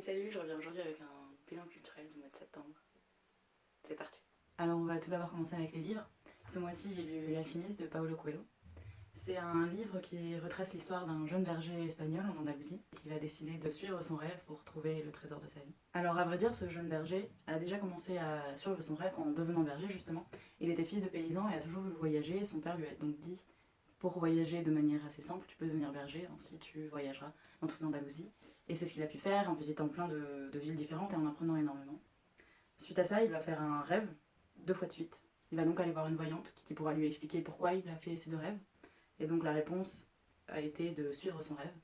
Salut, je reviens aujourd'hui avec un bilan culturel du mois de septembre. C'est parti. Alors on va tout d'abord commencer avec les livres. Ce mois-ci j'ai lu L'Alchimiste de Paulo Coelho. C'est un livre qui retrace l'histoire d'un jeune berger espagnol en Andalousie qui va décider de suivre son rêve pour trouver le trésor de sa vie. Alors à vrai dire, ce jeune berger a déjà commencé à suivre son rêve en devenant berger justement. Il était fils de paysan et a toujours voulu voyager. Son père lui a donc dit: pour voyager de manière assez simple, tu peux devenir berger, ainsi tu voyageras dans toute l'Andalousie. Et c'est ce qu'il a pu faire en visitant plein de villes différentes et en apprenant énormément. Suite à ça, il va faire un rêve 2 fois de suite. Il va donc aller voir une voyante qui pourra lui expliquer pourquoi il a fait ces 2 rêves. Et donc la réponse a été de suivre son rêve.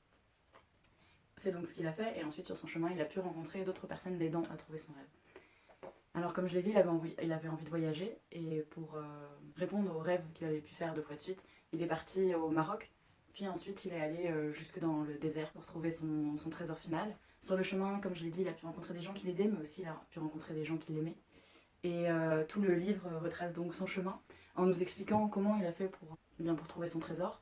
C'est donc ce qu'il a fait, et ensuite sur son chemin, il a pu rencontrer d'autres personnes l'aidant à trouver son rêve. Alors comme je l'ai dit, il avait envie de voyager, et pour répondre aux rêves qu'il avait pu faire 2 fois de suite, il est parti au Maroc, puis ensuite il est allé jusque dans le désert pour trouver son trésor final. Sur le chemin, comme je l'ai dit, il a pu rencontrer des gens qui l'aidaient, mais aussi il a pu rencontrer des gens qui l'aimaient. Et tout le livre retrace donc son chemin, en nous expliquant comment il a fait pour trouver son trésor.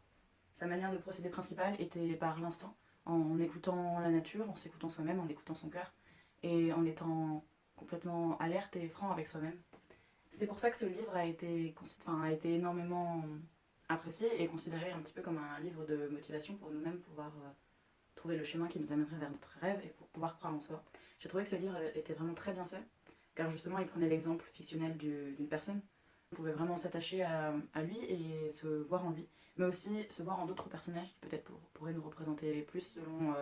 Sa manière de procéder principale était par l'instinct, en écoutant la nature, en s'écoutant soi-même, en écoutant son cœur, et en étant complètement alerte et franc avec soi-même. C'est pour ça que ce livre a été énormément apprécié et considéré un petit peu comme un livre de motivation pour nous-mêmes pouvoir trouver le chemin qui nous amènerait vers notre rêve et pour pouvoir croire en soi. J'ai trouvé que ce livre était vraiment très bien fait, car justement il prenait l'exemple fictionnel d'une personne. On pouvait vraiment s'attacher à lui et se voir en lui, mais aussi se voir en d'autres personnages qui peut-être pourraient nous représenter plus selon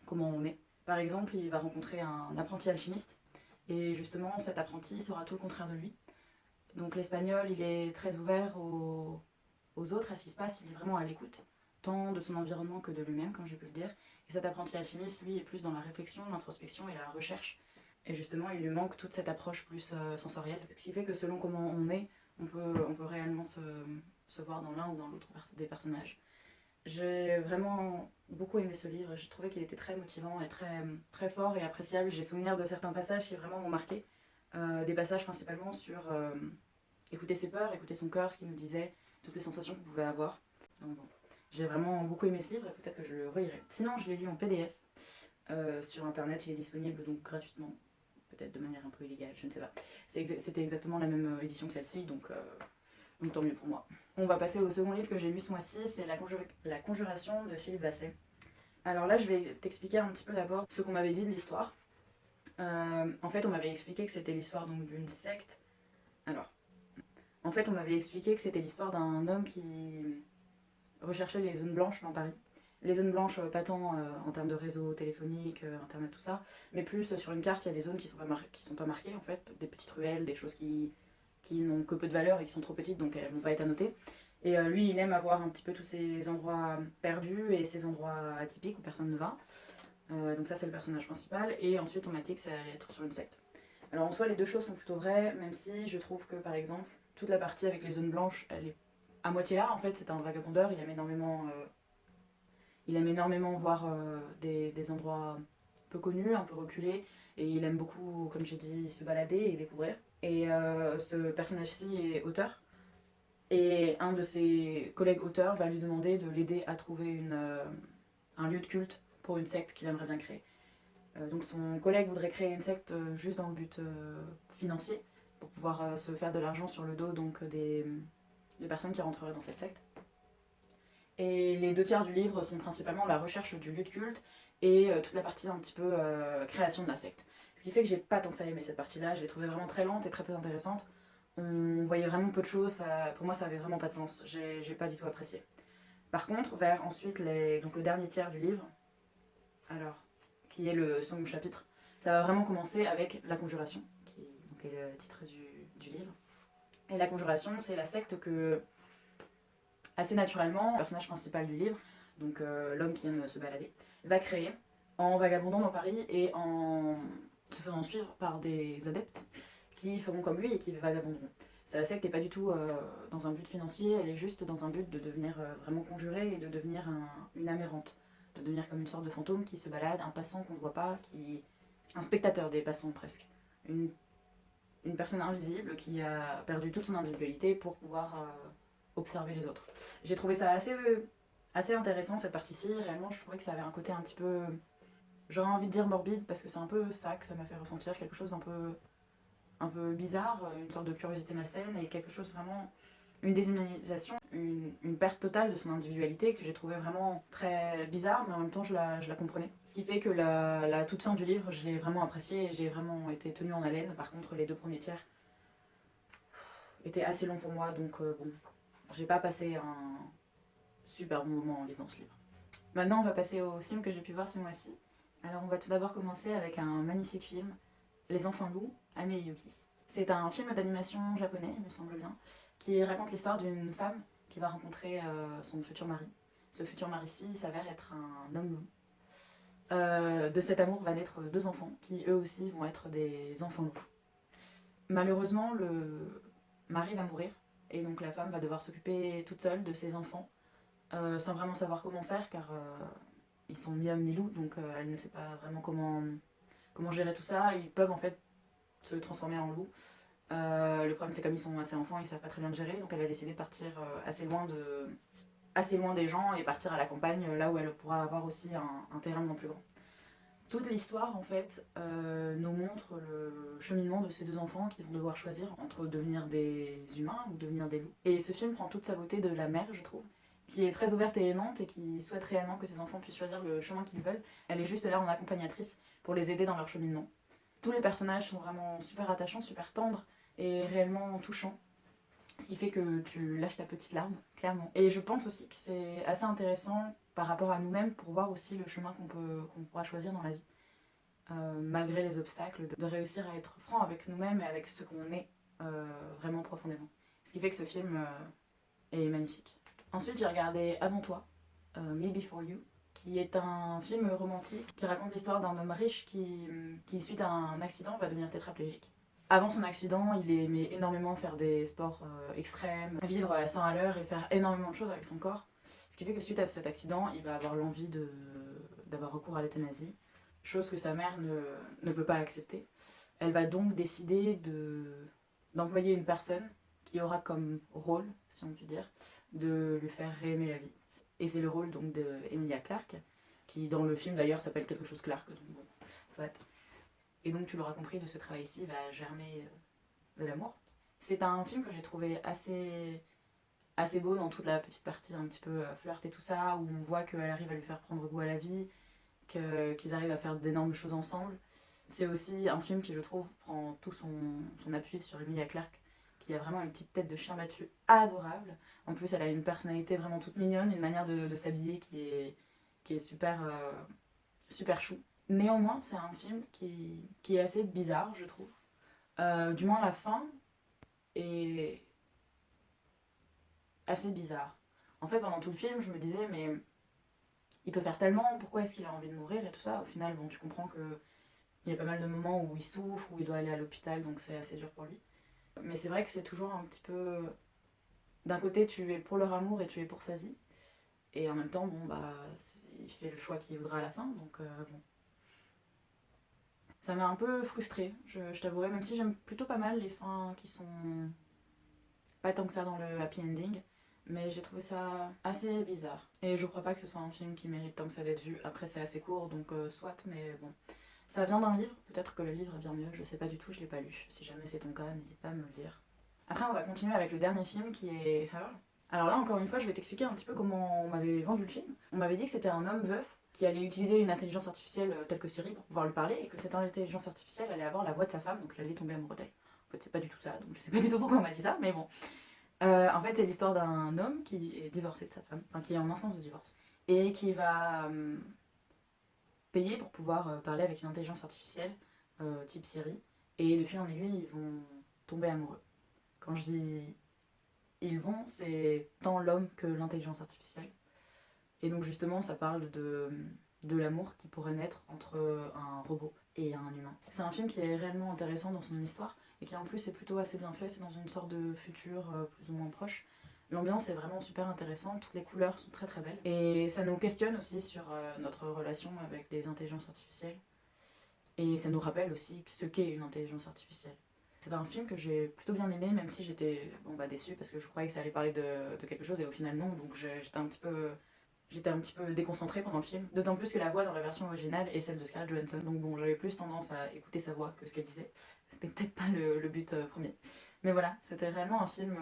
comment on est. Par exemple, il va rencontrer un apprenti alchimiste, et justement cet apprenti sera tout le contraire de lui. Donc l'espagnol, il est très ouvert aux autres, à ce qui se passe, il est vraiment à l'écoute, tant de son environnement que de lui-même, comme j'ai pu le dire. Et cet apprenti alchimiste, lui, est plus dans la réflexion, l'introspection et la recherche. Et justement, il lui manque toute cette approche plus sensorielle. Ce qui fait que selon comment on est, on peut réellement se voir dans l'un ou dans l'autre des personnages. J'ai vraiment beaucoup aimé ce livre, j'ai trouvé qu'il était très motivant et très fort et appréciable. J'ai souvenir de certains passages qui vraiment m'ont marqué. Des passages principalement sur écouter ses peurs, écouter son cœur, ce qu'il nous disait, toutes les sensations qu'on pouvait avoir. Donc bon, j'ai vraiment beaucoup aimé ce livre et peut-être que je le relirai. Sinon, je l'ai lu en PDF sur internet, il est disponible donc gratuitement, peut-être de manière un peu illégale, je ne sais pas. C'était exactement la même édition que celle-ci, donc tant mieux pour moi. On va passer au second livre que j'ai lu ce mois-ci, c'est La Conjuration de Philippe Basset. Alors là, je vais t'expliquer un petit peu d'abord ce qu'on m'avait dit de l'histoire. En fait, on m'avait expliqué que c'était l'histoire donc d'une secte. Alors, en fait, on m'avait expliqué que c'était l'histoire d'un homme qui recherchait les zones blanches dans Paris. Les zones blanches, pas tant en termes de réseau téléphonique, internet, tout ça, mais plus sur une carte, il y a des zones qui sont pas marquées en fait, des petites ruelles, des choses qui n'ont que peu de valeur et qui sont trop petites, donc elles vont pas être annotées. Et lui, il aime avoir un petit peu tous ces endroits perdus et ces endroits atypiques où personne ne va. Donc ça, c'est le personnage principal. Et ensuite, on m'a dit que ça allait être sur une secte. Alors en soi, les deux choses sont plutôt vraies, même si je trouve que, par exemple, toute la partie avec les zones blanches, elle est à moitié là. En fait, c'est un vagabondeur, il aime énormément voir des endroits peu connus, un peu reculés, et il aime beaucoup, comme j'ai dit, se balader et découvrir. Et ce personnage-ci est auteur, et un de ses collègues auteurs va lui demander de l'aider à trouver un lieu de culte pour une secte qu'il aimerait bien créer. Donc son collègue voudrait créer une secte juste dans le but financier, pour pouvoir se faire de l'argent sur le dos donc, des personnes qui rentreraient dans cette secte. Et les 2 tiers du livre sont principalement la recherche du lieu de culte et toute la partie un petit peu création de la secte. Ce qui fait que j'ai pas tant que ça aimé cette partie-là, je l'ai trouvée vraiment très lente et très peu intéressante. On voyait vraiment peu de choses, pour moi ça avait vraiment pas de sens, j'ai pas du tout apprécié. Par contre, vers ensuite donc le dernier tiers du livre, alors, qui est le second chapitre, ça va vraiment commencer avec La Conjuration, qui donc, est le titre du livre. Et La Conjuration, c'est la secte que, assez naturellement, le personnage principal du livre, donc l'homme qui aime se balader, va créer en vagabondant dans Paris et en se faisant suivre par des adeptes qui feront comme lui et qui vagabonderont. La secte n'est pas du tout dans un but financier, elle est juste dans un but de devenir vraiment conjurée et de devenir une âme errante, de devenir comme une sorte de fantôme qui se balade, un passant qu'on ne voit pas, un spectateur des passants presque. Une personne invisible qui a perdu toute son individualité pour pouvoir observer les autres. J'ai trouvé ça assez intéressant cette partie-ci, réellement je trouvais que ça avait un côté un petit peu j'aurais envie de dire morbide parce que c'est un peu ça que ça m'a fait ressentir, quelque chose un peu bizarre, une sorte de curiosité malsaine et quelque chose vraiment, une déshumanisation, une perte totale de son individualité que j'ai trouvé vraiment très bizarre, mais en même temps je la comprenais. Ce qui fait que la toute fin du livre, je l'ai vraiment appréciée et j'ai vraiment été tenue en haleine. Par contre, les deux premiers tiers étaient assez longs pour moi, donc bon, j'ai pas passé un super bon moment en lisant ce livre. Maintenant, on va passer au film que j'ai pu voir ce mois-ci. Alors, on va tout d'abord commencer avec un magnifique film, Les Enfants Loups, Ame et Yuki. C'est un film d'animation japonais, il me semble bien, qui raconte l'histoire d'une femme qui va rencontrer son futur mari. Ce futur mari-ci s'avère être un homme loup. De cet amour va naître deux enfants qui eux aussi vont être des enfants loups. Malheureusement, le mari va mourir et donc la femme va devoir s'occuper toute seule de ses enfants sans vraiment savoir comment faire car ils sont mi-homme mi-loup donc elle ne sait pas vraiment comment gérer tout ça. Ils peuvent en fait se transformer en loup. Le problème c'est comme ils sont assez enfants, ils savent pas très bien le gérer donc elle va décider de partir assez loin des gens et partir à la campagne là où elle pourra avoir aussi un terrain bien plus grand. Toute l'histoire, en fait, nous montre le cheminement de ces deux enfants qui vont devoir choisir entre devenir des humains ou devenir des loups. Et ce film prend toute sa beauté de la mère, je trouve, qui est très ouverte et aimante et qui souhaite réellement que ses enfants puissent choisir le chemin qu'ils veulent. Elle est juste là en accompagnatrice pour les aider dans leur cheminement. Tous les personnages sont vraiment super attachants, super tendres et réellement touchants. Ce qui fait que tu lâches ta petite larme, clairement. Et je pense aussi que c'est assez intéressant par rapport à nous-mêmes pour voir aussi le chemin qu'on pourra choisir dans la vie. Malgré les obstacles, de réussir à être franc avec nous-mêmes et avec ce qu'on est vraiment profondément. Ce qui fait que ce film est magnifique. Ensuite, j'ai regardé Avant toi, Me Before You, qui est un film romantique qui raconte l'histoire d'un homme riche qui, suite à un accident, va devenir tétraplégique. Avant son accident, il aimait énormément faire des sports extrêmes, vivre à 100 à l'heure et faire énormément de choses avec son corps. Ce qui fait que suite à cet accident, il va avoir l'envie d'avoir recours à l'euthanasie, chose que sa mère ne peut pas accepter. Elle va donc décider d'employer une personne qui aura comme rôle, si on peut dire, de lui faire réaimer la vie. Et c'est le rôle donc d'Emilia Clarke, qui dans le film d'ailleurs s'appelle quelque chose Clarke, donc bon, soit. Et donc tu l'auras compris, de ce travail-ci va germer de l'amour. C'est un film que j'ai trouvé assez beau dans toute la petite partie un petit peu flirt et tout ça, où on voit qu'elle arrive à lui faire prendre goût à la vie, qu'ils arrivent à faire d'énormes choses ensemble. C'est aussi un film qui, je trouve, prend tout son appui sur Emilia Clarke, qui a vraiment une petite tête de chien battu adorable. En plus, elle a une personnalité vraiment toute mignonne, une manière de s'habiller qui est super, super chou. Néanmoins, c'est un film qui est assez bizarre, je trouve. Du moins, la fin est assez bizarre. En fait, pendant tout le film, je me disais, mais il peut faire tellement, pourquoi est-ce qu'il a envie de mourir et tout ça. Au final, bon, tu comprends que il y a pas mal de moments où il souffre, où il doit aller à l'hôpital, donc c'est assez dur pour lui. Mais c'est vrai que c'est toujours un petit peu... D'un côté, tu es pour leur amour et tu es pour sa vie. Et en même temps, bon, bah, il fait le choix qu'il voudra à la fin, donc bon. Ça m'a un peu frustrée, je t'avouerai, même si j'aime plutôt pas mal les fins qui sont pas tant que ça dans le happy ending. Mais j'ai trouvé ça assez bizarre. Et je crois pas que ce soit un film qui mérite tant que ça d'être vu. Après, c'est assez court, donc soit, mais bon. Ça vient d'un livre, peut-être que le livre est bien mieux, je sais pas du tout, je l'ai pas lu. Si jamais c'est ton cas, n'hésite pas à me le dire. Après, on va continuer avec le dernier film qui est Her. Alors là, encore une fois, je vais t'expliquer un petit peu comment on m'avait vendu le film. On m'avait dit que c'était un homme veuf qui allait utiliser une intelligence artificielle telle que Siri pour pouvoir lui parler et que cette intelligence artificielle allait avoir la voix de sa femme, donc il allait tomber amoureux d'elle. En fait, c'est pas du tout ça, donc je sais pas du tout pourquoi on m'a dit ça, mais bon. En fait, c'est l'histoire d'un homme qui est divorcé de sa femme, enfin qui est en instance de divorce, et qui va payer pour pouvoir parler avec une intelligence artificielle type Siri, et de fil en aiguille, ils vont tomber amoureux. Quand je dis ils vont, c'est tant l'homme que l'intelligence artificielle. Et donc justement, ça parle de l'amour qui pourrait naître entre un robot et un humain. C'est un film qui est réellement intéressant dans son histoire, et qui en plus est plutôt assez bien fait, c'est dans une sorte de futur plus ou moins proche. L'ambiance est vraiment super intéressante, toutes les couleurs sont très très belles. Et ça nous questionne aussi sur notre relation avec les intelligences artificielles. Et ça nous rappelle aussi ce qu'est une intelligence artificielle. C'est un film que j'ai plutôt bien aimé, même si j'étais déçue parce que je croyais que ça allait parler de quelque chose et au final non, donc j'étais un petit peu j'étais un petit peu déconcentrée pendant le film. D'autant plus que la voix dans la version originale est celle de Scarlett Johansson. Donc bon, j'avais plus tendance à écouter sa voix que ce qu'elle disait. C'était peut-être pas le but premier. Mais voilà, c'était réellement un film...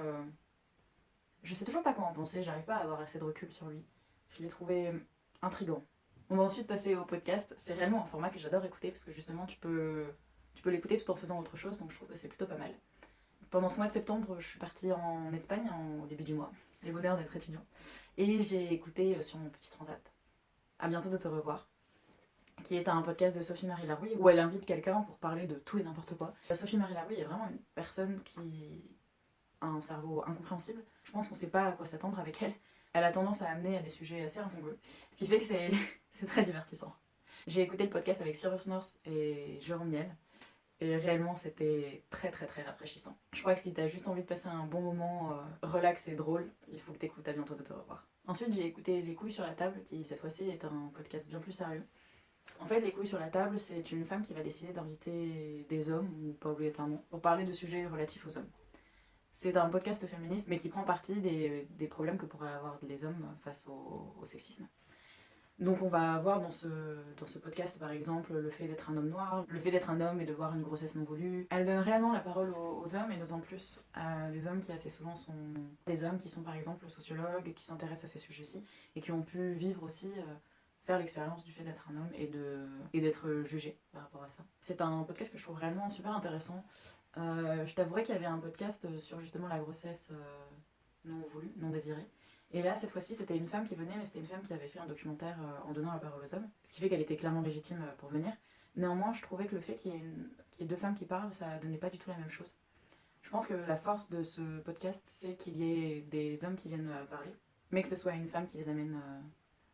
Je sais toujours pas quoi en penser, j'arrive pas à avoir assez de recul sur lui. Je l'ai trouvé intriguant. On va ensuite passer au podcast. C'est réellement un format que j'adore écouter parce que justement tu peux l'écouter tout en faisant autre chose, donc je trouve que c'est plutôt pas mal. Pendant ce mois de septembre, je suis partie en Espagne au début du mois. Les bonheurs d'être étudiant. Et j'ai écouté sur mon petit transat À bientôt de te revoir, qui est un podcast de Sophie-Marie Larouille où elle invite quelqu'un pour parler de tout et n'importe quoi. Sophie-Marie Larouille est vraiment une personne qui a un cerveau incompréhensible. Je pense qu'on sait pas à quoi s'attendre avec elle. Elle a tendance à amener à des sujets assez incongrus, ce qui fait que c'est très divertissant. J'ai écouté le podcast avec Cyrus North et Jérôme Niel, et réellement c'était très très très rafraîchissant. Je crois que si t'as juste envie de passer un bon moment relax et drôle, il faut que t'écoutes À bientôt de te revoir. Ensuite j'ai écouté Les couilles sur la table, qui cette fois-ci est un podcast bien plus sérieux. En fait, Les couilles sur la table, c'est une femme qui va décider d'inviter des hommes, ou pas obligatoirement, pour parler de sujets relatifs aux hommes. C'est un podcast féministe, mais qui prend parti des problèmes que pourraient avoir les hommes face au sexisme. Donc on va voir dans ce podcast par exemple le fait d'être un homme noir, le fait d'être un homme et de voir une grossesse non voulue. Elle donne réellement la parole aux hommes et d'autant plus à des hommes qui assez souvent sont des hommes qui sont par exemple sociologues, qui s'intéressent à ces sujets-ci et qui ont pu vivre aussi, faire l'expérience du fait d'être un homme et d'être jugé par rapport à ça. C'est un podcast que je trouve réellement super intéressant. Je t'avouerai qu'il y avait un podcast sur justement la grossesse non voulue, non désirée. Et là, cette fois-ci, c'était une femme qui venait, mais c'était une femme qui avait fait un documentaire en donnant la parole aux hommes, ce qui fait qu'elle était clairement légitime pour venir. Néanmoins, je trouvais que le fait qu'il y ait deux femmes qui parlent, ça donnait pas du tout la même chose. Je pense que la force de ce podcast, c'est qu'il y ait des hommes qui viennent parler, mais que ce soit une femme qui les amène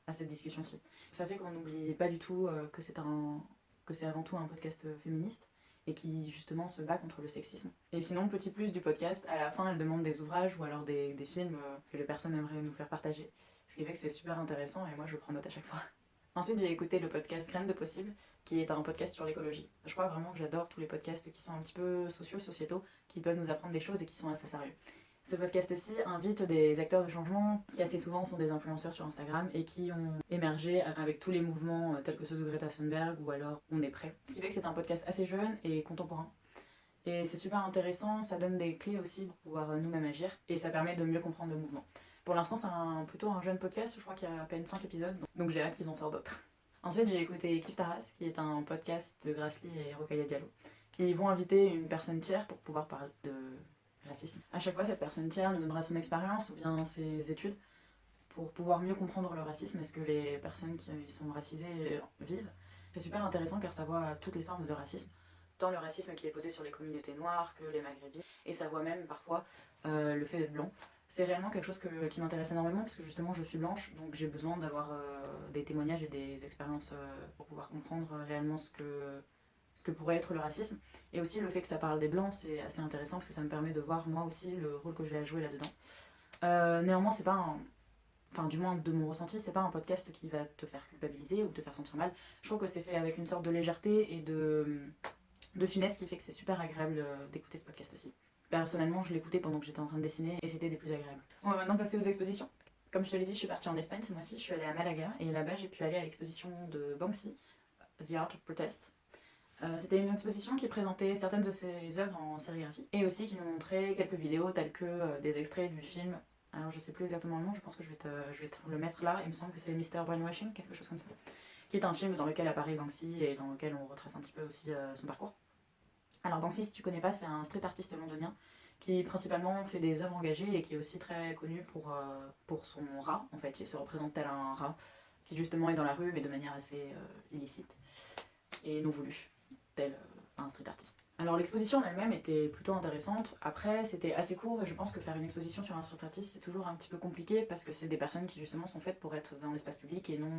à cette discussion-ci. Ça fait qu'on n'oublie pas du tout que c'est avant tout un podcast féministe et qui justement se bat contre le sexisme. Et sinon, petit plus du podcast, à la fin elle demande des ouvrages ou alors des films que les personnes aimeraient nous faire partager. Ce qui fait que c'est super intéressant et moi je prends note à chaque fois. Ensuite j'ai écouté le podcast Graines de Possible, qui est un podcast sur l'écologie. Je crois vraiment que j'adore tous les podcasts qui sont un petit peu sociétaux, qui peuvent nous apprendre des choses et qui sont assez sérieux. Ce podcast-ci invite des acteurs de changement qui assez souvent sont des influenceurs sur Instagram et qui ont émergé avec tous les mouvements tels que ceux de Greta Thunberg ou alors On est prêt. Ce qui fait que c'est un podcast assez jeune et contemporain. Et c'est super intéressant, ça donne des clés aussi pour pouvoir nous-mêmes agir et ça permet de mieux comprendre le mouvement. Pour l'instant c'est plutôt un jeune podcast, je crois qu'il y a à peine 5 épisodes, donc j'ai hâte qu'ils en sortent d'autres. Ensuite j'ai écouté Kif Taras, qui est un podcast de Grassley et Rokhaya Diallo, qui vont inviter une personne tiers pour pouvoir parler de racisme. À chaque fois, cette personne tiers nous donnera son expérience ou bien ses études pour pouvoir mieux comprendre le racisme et ce que les personnes qui sont racisées vivent. C'est super intéressant car ça voit toutes les formes de racisme, tant le racisme qui est posé sur les communautés noires que les maghrébins, et ça voit même parfois le fait d'être blanc. C'est réellement quelque chose qui m'intéresse énormément parce que justement je suis blanche, donc j'ai besoin d'avoir des témoignages et des expériences pour pouvoir comprendre réellement ce que pourrait être le racisme. Et aussi le fait que ça parle des blancs, c'est assez intéressant parce que ça me permet de voir moi aussi le rôle que j'ai à jouer là-dedans. Néanmoins, c'est pas un... Enfin, du moins de mon ressenti, c'est pas un podcast qui va te faire culpabiliser ou te faire sentir mal. Je trouve que c'est fait avec une sorte de légèreté et de finesse qui fait que c'est super agréable d'écouter ce podcast aussi. Personnellement, je l'écoutais pendant que j'étais en train de dessiner et c'était des plus agréables. On va maintenant passer aux expositions. Comme je te l'ai dit, je suis partie en Espagne ce mois-ci, je suis allée à Malaga et là-bas j'ai pu aller à l'exposition de Banksy, The Art of Protest. C'était une exposition qui présentait certaines de ses œuvres en sérigraphie et aussi qui nous montrait quelques vidéos telles que des extraits du film. Alors je sais plus exactement le nom, je pense que je vais te le mettre là, il me semble que c'est Mr. Brainwashing, quelque chose comme ça, qui est un film dans lequel apparaît Banksy et dans lequel on retrace un petit peu aussi son parcours. Alors Banksy, si tu connais pas, c'est un street artiste londonien qui principalement fait des œuvres engagées et qui est aussi très connu pour son rat, en fait, il se représente tel un rat qui justement est dans la rue mais de manière assez illicite et non voulue, tel un street artiste. Alors l'exposition en elle-même était plutôt intéressante. Après, c'était assez court et je pense que faire une exposition sur un street artiste, c'est toujours un petit peu compliqué parce que c'est des personnes qui justement sont faites pour être dans l'espace public et non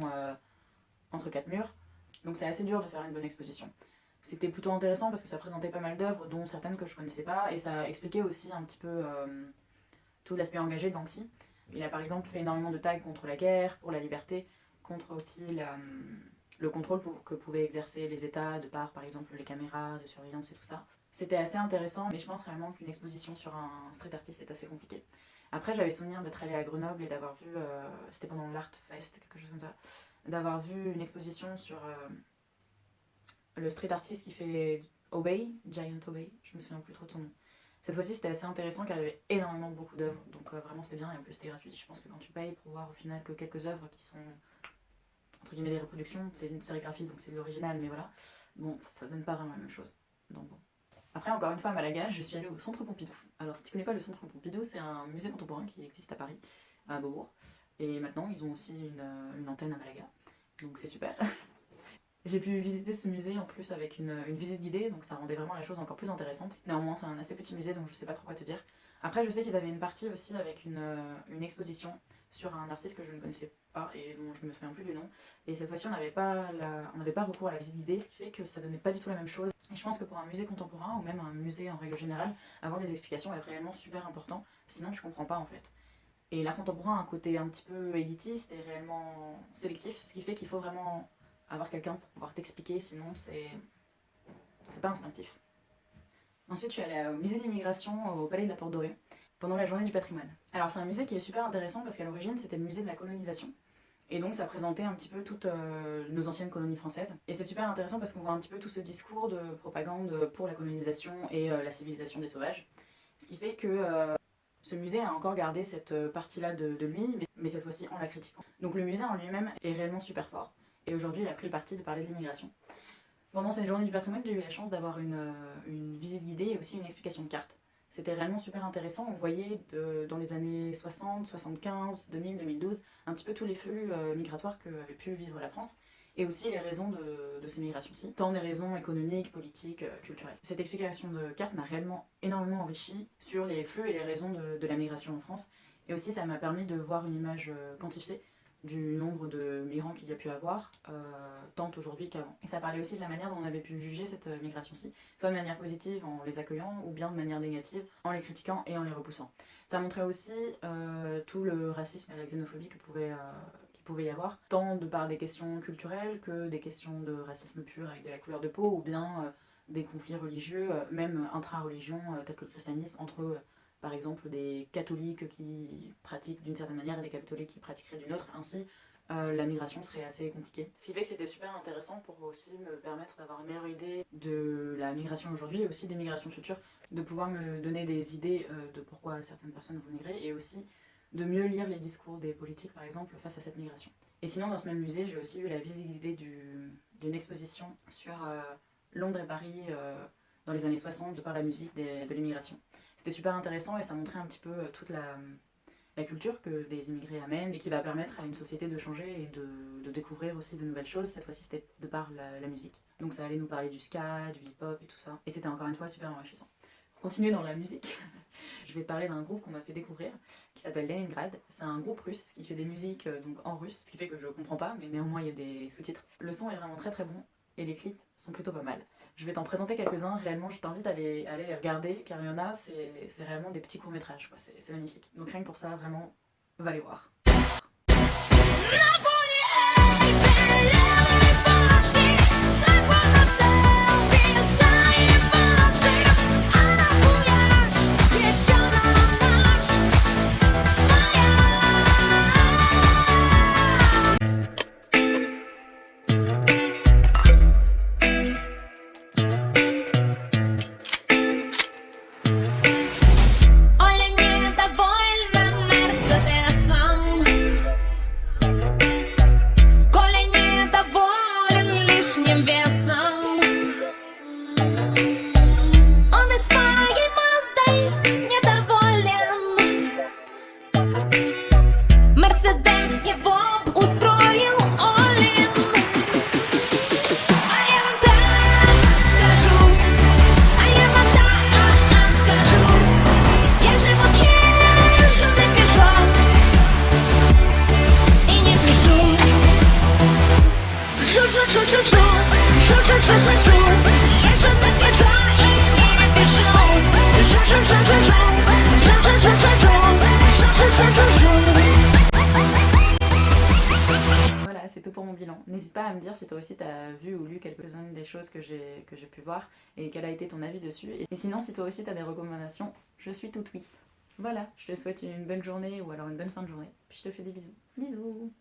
entre quatre murs. Donc c'est assez dur de faire une bonne exposition. C'était plutôt intéressant parce que ça présentait pas mal d'œuvres, dont certaines que je connaissais pas, et ça expliquait aussi un petit peu tout l'aspect engagé de Banksy. Il a par exemple fait énormément de tags contre la guerre, pour la liberté, contre aussi le contrôle que pouvaient exercer les États de par exemple les caméras de surveillance et tout ça. C'était assez intéressant, mais je pense vraiment qu'une exposition sur un street artist est assez compliqué. Après, j'avais souvenir d'être allée à Grenoble et d'avoir vu, c'était pendant l'Art Fest, quelque chose comme ça, d'avoir vu une exposition sur le street artist qui fait Obey, Giant Obey, je me souviens plus trop de son nom. Cette fois-ci, c'était assez intéressant car il y avait énormément beaucoup d'œuvres, donc vraiment c'était bien et en plus c'était gratuit. Je pense que quand tu payes pour voir au final que quelques œuvres qui sont entre guillemets des reproductions, c'est une sérigraphie donc c'est de l'original, mais voilà, bon, ça donne pas vraiment la même chose. Donc bon. Après, encore une fois, à Malaga, je suis allée au Centre Pompidou. Alors, si tu connais pas le Centre Pompidou, c'est un musée contemporain qui existe à Paris, à Beaubourg. Et maintenant, ils ont aussi une antenne à Malaga. Donc, c'est super. J'ai pu visiter ce musée en plus avec une visite guidée, donc ça rendait vraiment la chose encore plus intéressante. Néanmoins, c'est un assez petit musée, donc je sais pas trop quoi te dire. Après, je sais qu'ils avaient une partie aussi avec une exposition sur un artiste que je ne connaissais pas et dont je me souviens plus du nom. Et cette fois-ci, on n'avait pas recours à la visite guidée, ce qui fait que ça donnait pas du tout la même chose. Et je pense que pour un musée contemporain, ou même un musée en règle générale, avoir des explications est réellement super important, sinon tu comprends pas en fait. Et l'art contemporain a un côté un petit peu élitiste et réellement sélectif, ce qui fait qu'il faut vraiment avoir quelqu'un pour pouvoir t'expliquer, sinon c'est pas instinctif. Ensuite, je suis allée au musée de l'immigration au Palais de la Porte Dorée pendant la journée du patrimoine. Alors c'est un musée qui est super intéressant parce qu'à l'origine c'était le musée de la colonisation. Et donc ça présentait un petit peu toutes nos anciennes colonies françaises. Et c'est super intéressant parce qu'on voit un petit peu tout ce discours de propagande pour la colonisation et la civilisation des sauvages. Ce qui fait que ce musée a encore gardé cette partie-là de lui, mais cette fois-ci en la critiquant. Donc le musée en lui-même est réellement super fort. Et aujourd'hui il a pris le parti de parler de l'immigration. Pendant cette journée du patrimoine, j'ai eu la chance d'avoir une visite guidée et aussi une explication de carte. C'était réellement super intéressant, on voyait dans les années 60, 75, 2000, 2012, un petit peu tous les flux migratoires qu'avait pu vivre la France, et aussi les raisons de ces migrations-ci, tant des raisons économiques, politiques, culturelles. Cette explication de carte m'a réellement énormément enrichi sur les flux et les raisons de la migration en France, et aussi ça m'a permis de voir une image quantifiée du nombre de migrants qu'il y a pu avoir, tant aujourd'hui qu'avant. Et ça parlait aussi de la manière dont on avait pu juger cette migration-ci, soit de manière positive en les accueillant, ou bien de manière négative en les critiquant et en les repoussant. Ça montrait aussi tout le racisme et la xénophobie qu'il pouvait y avoir, tant de par des questions culturelles que des questions de racisme pur avec de la couleur de peau, ou bien des conflits religieux, même intra-religions, tels que le christianisme, entre par exemple des catholiques qui pratiquent d'une certaine manière et des catholiques qui pratiqueraient d'une autre, ainsi la migration serait assez compliquée. Ce qui fait que c'était super intéressant pour aussi me permettre d'avoir une meilleure idée de la migration aujourd'hui et aussi des migrations futures, de pouvoir me donner des idées de pourquoi certaines personnes vont migrer et aussi de mieux lire les discours des politiques par exemple face à cette migration. Et sinon dans ce même musée j'ai aussi eu la visite guidée d'une exposition sur Londres et Paris dans les années 60 de par la musique de l'immigration. C'était super intéressant et ça montrait un petit peu toute la culture que des immigrés amènent et qui va permettre à une société de changer et de découvrir aussi de nouvelles choses. Cette fois-ci c'était de par la musique. Donc ça allait nous parler du ska, du hip-hop et tout ça. Et c'était encore une fois super enrichissant. Pour continuer dans la musique, je vais parler d'un groupe qu'on m'a fait découvrir qui s'appelle Leningrad. C'est un groupe russe qui fait des musiques donc en russe, ce qui fait que je comprends pas, mais néanmoins il y a des sous-titres. Le son est vraiment très très bon et les clips sont plutôt pas mal. Je vais t'en présenter quelques-uns, réellement je t'invite à aller les regarder car il y en a, c'est réellement des petits courts-métrages, c'est magnifique. Donc rien que pour ça, vraiment, va les voir. mon bilan. N'hésite pas à me dire si toi aussi t'as vu ou lu quelques-unes des choses que j'ai pu voir et quel a été ton avis dessus. Et sinon, si toi aussi t'as des recommandations, je suis toute oui. Voilà, je te souhaite une bonne journée ou alors une bonne fin de journée. Puis je te fais des bisous. Bisous!